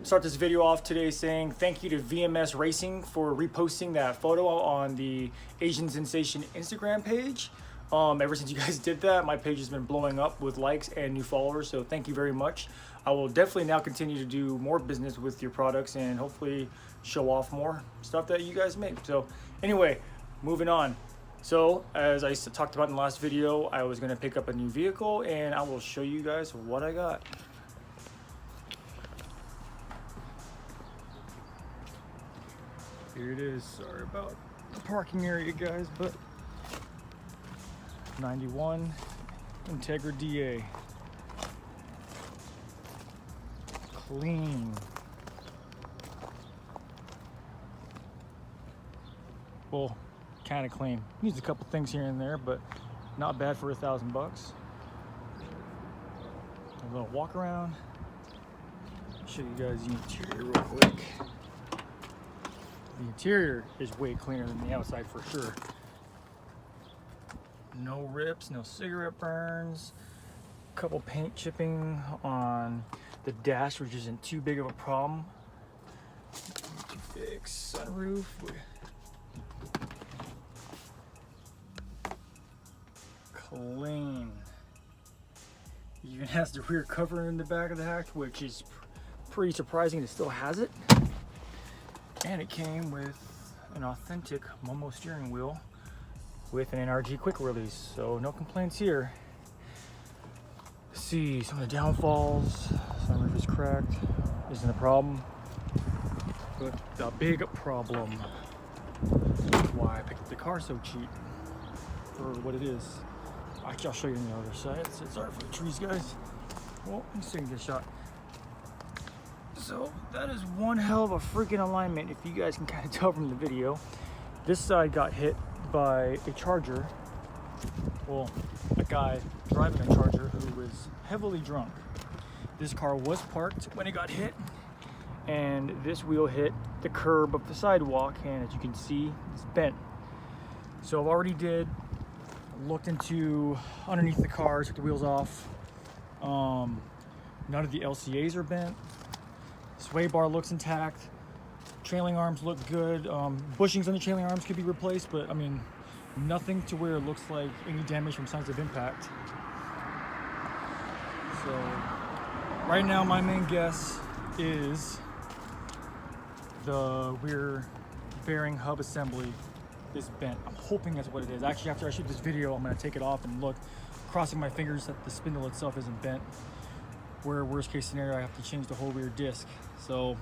start this video off today saying thank you to VMS Racing for reposting that photo on the Asian Sensation Instagram page. Ever since you guys did that, my page has been blowing up with likes and new followers, so thank you very much. I will definitely now continue to do more business with your products and hopefully show off more stuff that you guys make. So anyway, moving on. So as I talked about in the last video, I was going to pick up a new vehicle and I will show you guys what I got. Here it is. Sorry about the parking area, guys, but 91 Integra DA. Clean. Well, kind of clean. Needs a couple things here and there, but not bad for $1,000 bucks. A little walk around. Show you guys the interior real quick. The interior is way cleaner than the outside for sure. No rips, no cigarette burns. A couple paint chipping on the dash, which isn't too big of a problem. To fix sunroof. Clean. Even has the rear cover in the back of the hatch, which is pretty surprising it still has it. And it came with an authentic Momo steering wheel with an NRG quick release, so no complaints here. See some of the downfalls. Sunroof is cracked, isn't a problem, but the big problem, why I picked up the car so cheap for what it is. Actually, I'll show you on the other side. It's hard for the trees, guys. Well, let's see if we can get a shot. So that is one hell of a freaking alignment, if you guys can kind of tell from the video. This side got hit by a Charger. Well, a guy driving a Charger who was heavily drunk. This car was parked when it got hit, and this wheel hit the curb of the sidewalk, and as you can see, it's bent. So I've already looked into underneath the car, took the wheels off. None of the LCAs are bent. Sway bar looks intact. Trailing arms look good. Bushings on the trailing arms could be replaced, but I mean, nothing to where it looks like any damage from signs of impact. So right now my main guess is the rear bearing hub assembly is bent. I'm hoping that's what it is. Actually, after I shoot this video, I'm going to take it off and look, crossing my fingers that the spindle itself isn't bent. Where worst case scenario, I have to change the whole rear disc. So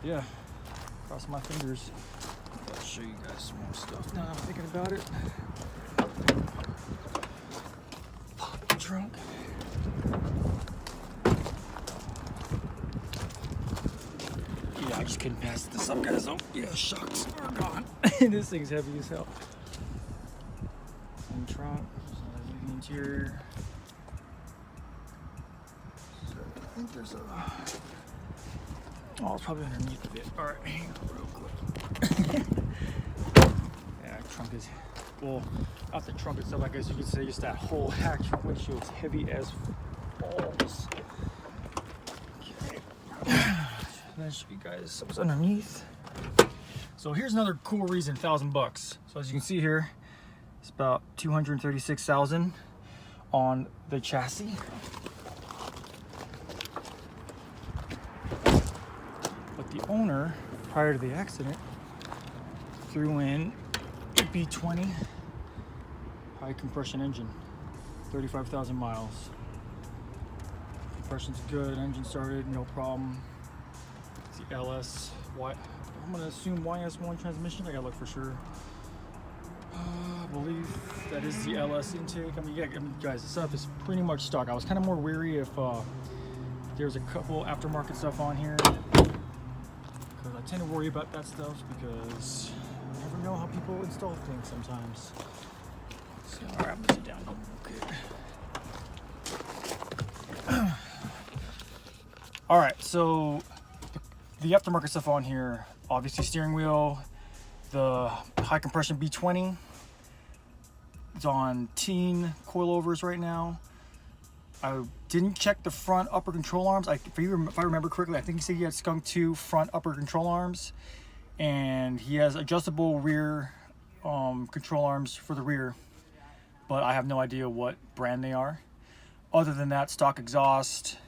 yeah, cross my fingers. I'll show you guys some more stuff now I'm thinking about it. Pop the trunk. Yeah, I just couldn't pass this up, guys. Oh yeah, shocks are gone. This thing's heavy as hell. And trunk, the interior. I think there's a... Oh, it's probably underneath of it. Alright, hang on real quick. Yeah, trunk is... Well, not the trunk itself, I guess you could say just that whole hatch windshield is heavy as balls. Okay. Then show you guys what's underneath. So here's another cool reason, $1,000 bucks. So as you can see here, it's about $236,000 on the chassis. The owner, prior to the accident, threw in a B20 high compression engine, 35,000 miles. Compression's good, engine started, no problem. It's the LS, I'm gonna assume YS1 transmission, I gotta look for sure. I believe that is the LS intake. I mean, guys, the stuff is pretty much stock. I was kind of more weary if there's a couple aftermarket stuff on here. I tend to worry about that stuff because you never know how people install things sometimes. So, all right, I'm gonna sit down. Okay. All right, so the aftermarket stuff on here, obviously steering wheel, the high compression B20. It's on teen coilovers right now. I didn't check the front upper control arms. If I remember correctly, I think he said he had Skunk 2 front upper control arms, and he has adjustable rear control arms for the rear, but I have no idea what brand they are. Other than that, stock exhaust,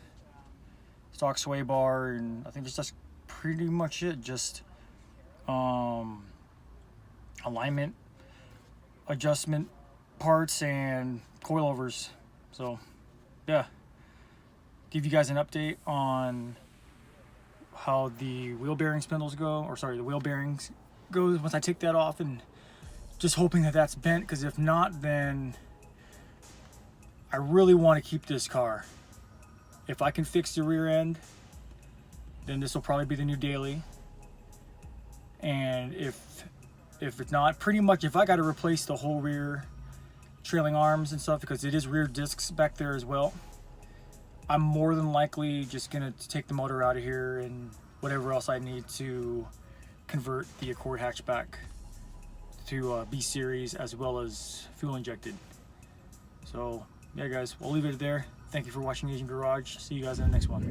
stock sway bar, and I think that's pretty much it. Just alignment adjustment parts and coilovers. So yeah, give you guys an update on how the wheel bearing spindles go, or sorry, the wheel bearings goes once I take that off, and just hoping that that's bent, because if not, then I really want to keep this car. If I can fix the rear end, then this will probably be the new daily. And if it's not, pretty much if I got to replace the whole rear trailing arms and stuff, because it is rear discs back there as well, I'm more than likely just gonna take the motor out of here and whatever else I need to convert the Accord hatchback to B series as well as fuel injected. So yeah guys, we'll leave it there. Thank you for watching Asian Garage. See you guys in the next one.